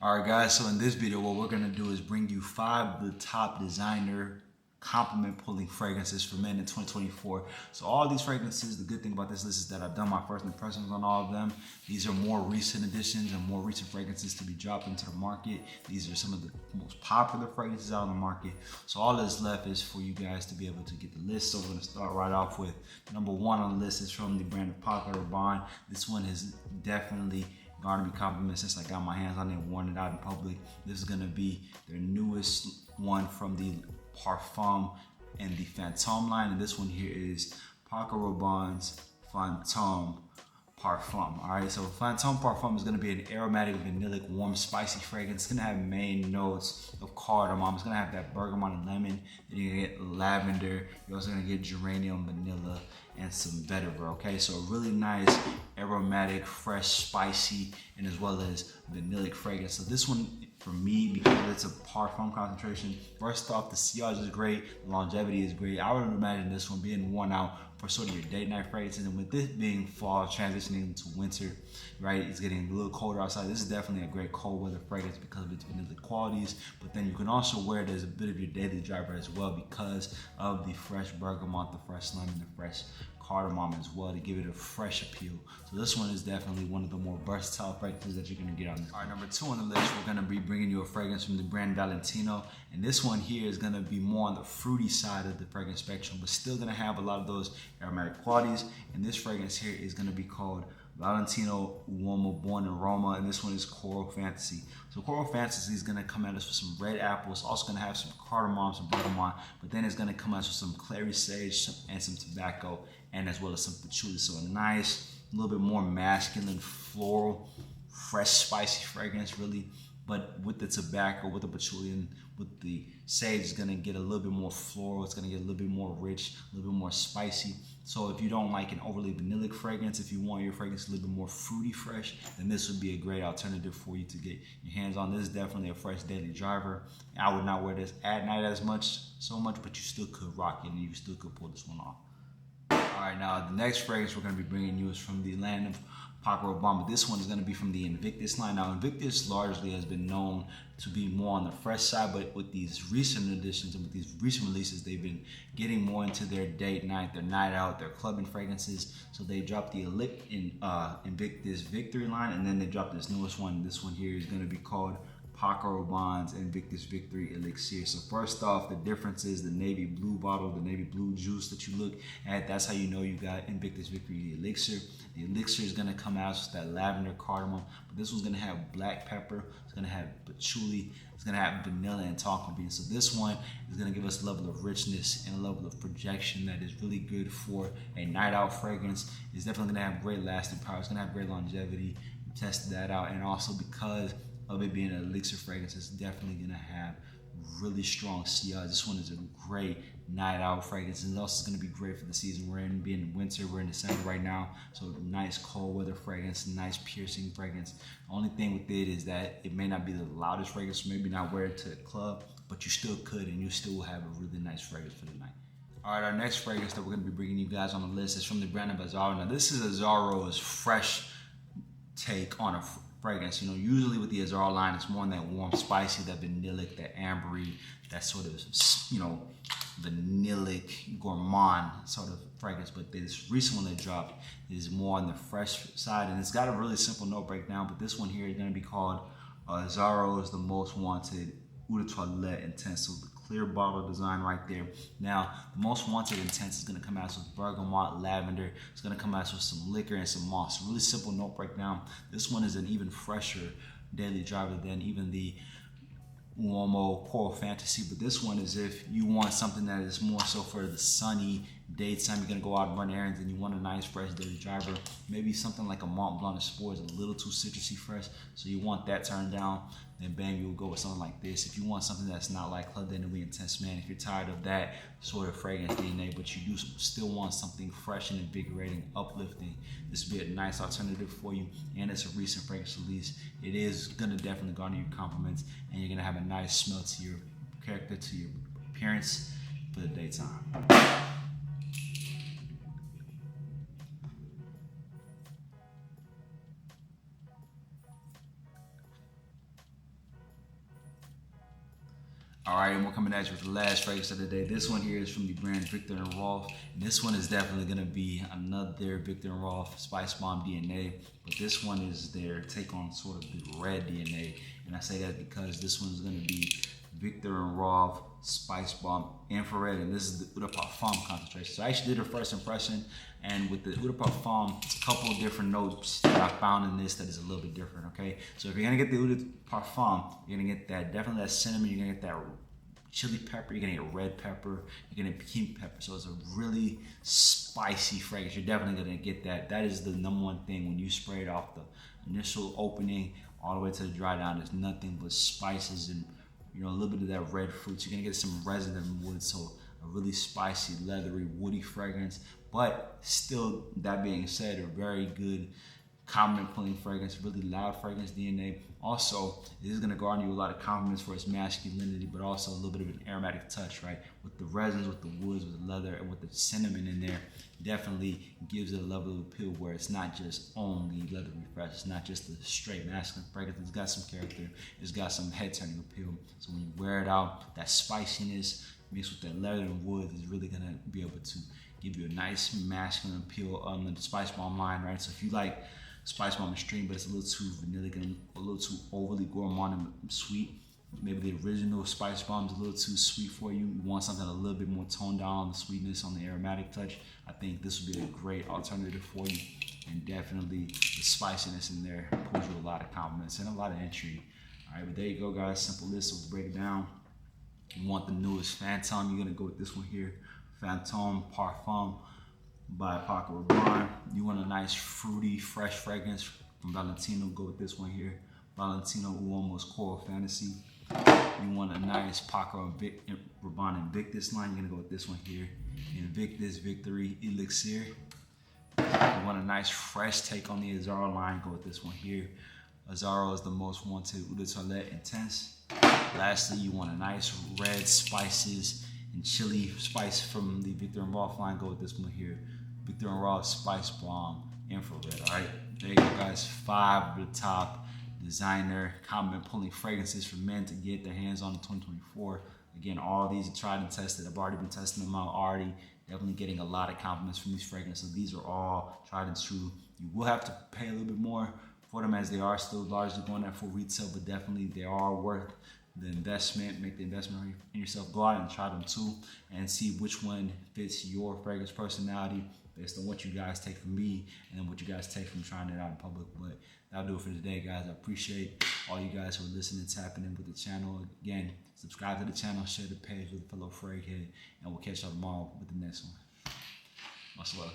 Alright guys, so in this video what we're going to do is bring you 5 of the top designer compliment pulling fragrances for men in 2024. So all these fragrances, the good thing about this list is that I've done my first impressions on all of them. These are more recent additions and more recent fragrances to be dropped into the market. These are some of the most popular fragrances out on the market. So all that's left is for you guys to be able to get the list. So we're going to start right off with number 1 on the list is from the brand of Paco Rabanne. This one has definitely garnered me compliments since I got my hands on it and worn it out in public. This is gonna be their newest one from the Parfum and the Fantôme line, and this one here is Paco Rabanne's Fantôme Parfum. All right, so Fantôme Parfum is going to be an aromatic, vanillic, warm, spicy fragrance. It's going to have main notes of cardamom. It's going to have that bergamot and lemon. Then you're going to get lavender. You're also going to get geranium, vanilla, and some vetiver. Okay, so a really nice, aromatic, fresh, spicy, and as well as vanillic fragrance. So this one, for me, because it's a parfum concentration, first off, the sillage is great, the longevity is great. I would imagine this one being worn out for sort of your date night fragrances, and with this being fall, transitioning into winter, right, it's getting a little colder outside. This is definitely a great cold weather fragrance because of its vanilla qualities, but then you can also wear it as a bit of your daily driver as well because of the fresh bergamot, the fresh lemon, the fresh cardamom as well to give it a fresh appeal. So this one is definitely one of the more versatile fragrances that you're gonna get on this. All right, number 2 on the list, we're gonna be bringing you a fragrance from the brand Valentino. And this one here is gonna be more on the fruity side of the fragrance spectrum, but still gonna have a lot of those aromatic qualities. And this fragrance here is gonna be called Valentino Uomo Buon Aroma, and this one is Coral Fantasy. So Coral Fantasy is gonna come at us with some red apples, also gonna have some cardamom, some bergamot, but then it's gonna come at us with some clary sage and some tobacco, and as well as some patchouli. So a nice, a little bit more masculine, floral, fresh, spicy fragrance, really. But with the tobacco, with the patchouli, and with the sage, it's gonna get a little bit more floral. It's gonna get a little bit more rich, a little bit more spicy. So if you don't like an overly vanillic fragrance, if you want your fragrance a little bit more fruity fresh, then this would be a great alternative for you to get your hands on. This is definitely a fresh daily driver. I would not wear this at night so much, but you still could rock it and you still could pull this one off. All right, now the next fragrance we're going to be bringing you is from the land of Paco Rabanne. This one is going to be from the Invictus line. Now, Invictus largely has been known to be more on the fresh side, but with these recent additions and with these recent releases, they've been getting more into their date night, their night out, their clubbing fragrances. So they dropped the Invictus Victory line, and then they dropped this newest one. This one here is going to be called Paco Rabanne's Invictus Victory Elixir. So first off, the difference is the navy blue bottle, the navy blue juice that you look at. That's how you know you got Invictus Victory Elixir. The elixir is gonna come out with that lavender cardamom, but this one's gonna have black pepper, it's gonna have patchouli, it's gonna have vanilla and tonka bean. So this one is gonna give us a level of richness and a level of projection that is really good for a night out fragrance. It's definitely gonna have great lasting power. It's gonna have great longevity. We tested that out, and also because of it being an elixir fragrance, it's definitely gonna have really strong sillage. This one is a great night out fragrance, and it's also gonna be great for the season we're in. Being in winter, we're in December right now, so nice cold weather fragrance, nice piercing fragrance. The only thing with it is that it may not be the loudest fragrance, maybe not wear it to the club, but you still could, and you still will have a really nice fragrance for the night. All right, our next fragrance that we're gonna be bringing you guys on the list is from the brand of Azzaro. Now, this is Azzaro's fresh take on a fragrance. You know, usually with the Azzaro line, it's more in that warm, spicy, that vanillic, that ambery, that sort of, you know, vanillic, gourmand sort of fragrance. But this recent one they dropped is more on the fresh side, and it's got a really simple note breakdown. But this one here is going to be called Azzaro's The Most Wanted Eau de Toilette Intense. So the clear bottle design right there. Now, the Most Wanted Intense is going to come out with bergamot, lavender. It's going to come out with some liquor and some moss. Really simple note breakdown. This one is an even fresher daily driver than even the Uomo Coral Fantasy, but this one is if you want something that is more so for the sunny daytime, you're gonna go out and run errands and you want a nice fresh daily driver. Maybe something like a Mont Blanc Explorer is a little too citrusy fresh, so you want that turned down, then bam, you'll go with something like this. If you want something that's not like Club de Nuit Intense Man, if you're tired of that sort of fragrance DNA, but you do still want something fresh and invigorating, uplifting, this would be a nice alternative for you. And it's a recent fragrance release. It is gonna definitely garner you compliments, and you're gonna have a nice smell to your character, to your appearance for the daytime. All right, and we're coming at you with the last fragrance of the day. This one here is from the brand Viktor and Rolf. And this one is definitely gonna be another Viktor and Rolf Spice Bomb DNA, but this one is their take on sort of the red DNA. And I say that because this one's gonna be Viktor and Rolf Spice Bomb Infrared, and this is the Eau de Parfum concentration. So I actually did a first impression, and with the Eau de Parfum, a couple of different notes that I found in this that is a little bit different, okay? So if you're gonna get the Eau de Parfum, you're gonna get that, definitely that cinnamon, you're gonna get that chili pepper, you're gonna get red pepper, you're gonna get pink pepper. So it's a really spicy fragrance. You're definitely gonna get that. That is the number one thing when you spray it off the initial opening all the way to the dry down. There's nothing but spices and a little bit of that red fruit. You're gonna get some resin and wood, so a really spicy, leathery, woody fragrance. But still, that being said, a very good compliment pulling fragrance, really loud fragrance DNA. Also, this is gonna garner you a lot of compliments for its masculinity, but also a little bit of an aromatic touch, right? With the resins, with the woods, with the leather, and with the cinnamon in there, definitely gives it a level of appeal where it's not just only leathery fresh. It's not just a straight masculine fragrance. It's got some character. It's got some head-turning appeal. So when you wear it out, that spiciness mixed with that leather and wood is really gonna be able to give you a nice masculine appeal on the Spice Bomb line, right? So if you like Spice Bomb Extreme, but it's a little too vanillic and a little too overly gourmand and sweet, maybe the original Spice Bomb is a little too sweet for you. You want something a little bit more toned down on the sweetness, on the aromatic touch. I think this would be a great alternative for you. And definitely the spiciness in there pulls you a lot of compliments and a lot of intrigue. All right, but there you go, guys. Simple list. So let's break it down. You want the newest Fantôme, you're gonna go with this one here, Fantôme Parfum by Paco Rabanne. You want a nice fruity, fresh fragrance from Valentino, go with this one here, Valentino Uomo's Coral Fantasy. You want a nice Paco Rabanne Invictus line, you're gonna go with this one here, Invictus Victory Elixir. You want a nice fresh take on the Azzaro line, go with this one here. Azzaro is the most wanted Eau de Toilette Intense. Lastly, you want a nice red spices and chili spice from the Viktor and Rolf line, go with this one here, Viktor and Rolf Spice Bomb Infrared. All right, there you go, guys. 5 of the top designer compliment pulling fragrances for men to get their hands on in 2024. Again, all these are tried and tested. I've already been testing them out already. Definitely getting a lot of compliments from these fragrances. So these are all tried and true. You will have to pay a little bit more for them as they are still largely going at full retail, but definitely they are worth the investment. Make the investment in yourself. Go out and try them too and see which one fits your fragrance personality based on what you guys take from me and then what you guys take from trying it out in public. But that'll do it for today, guys. I appreciate all you guys who are listening, tapping in with the channel. Again, subscribe to the channel, share the page with a fellow fraghead, and we'll catch y'all tomorrow with the next one. Much love.